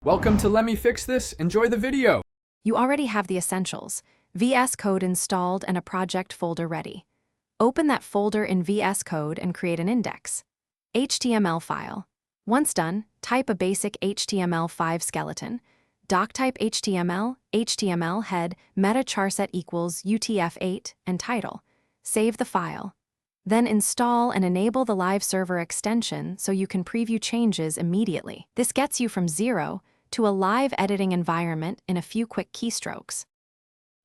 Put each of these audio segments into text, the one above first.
Welcome to Let Me Fix This. Enjoy the video. You already have the essentials: VS Code installed and a project folder ready. Open that folder in VS Code and create an index. HTML file. Once done, type a basic HTML5 skeleton. Doctype HTML, HTML head, meta charset equals UTF-8, and title. Save the file. Then install and enable the live server extension so you can preview changes immediately. This gets you from zero to a live editing environment in a few quick keystrokes.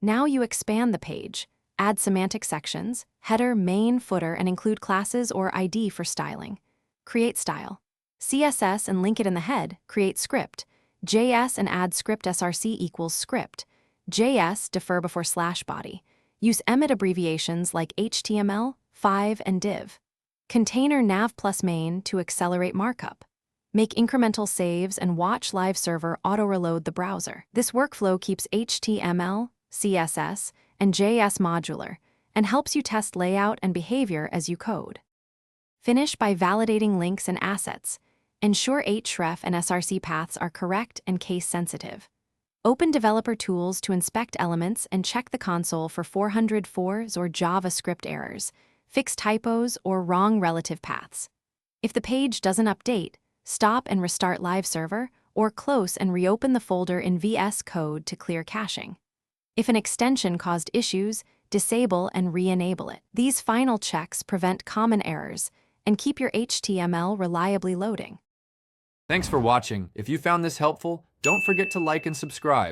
Now you expand the page, add semantic sections, header, main, footer, and include classes or ID for styling. Create style. CSS and link it in the head, create script. JS and add script src equals script. JS defer before /body. Use emit abbreviations like HTML, 5, and div. Container nav plus main to accelerate markup. Make incremental saves and watch live server auto-reload the browser. This workflow keeps HTML, CSS, and JS modular and helps you test layout and behavior as you code. Finish by validating links and assets. Ensure href and src paths are correct and case-sensitive. Open developer tools to inspect elements and check the console for 404s or JavaScript errors. Fix typos or wrong relative paths. If the page doesn't update, stop and restart live server, or close and reopen the folder in VS Code to clear caching. If an extension caused issues, disable and re-enable it. These final checks prevent common errors and keep your HTML reliably loading. Thanks for watching. If you found this helpful, don't forget to like and subscribe.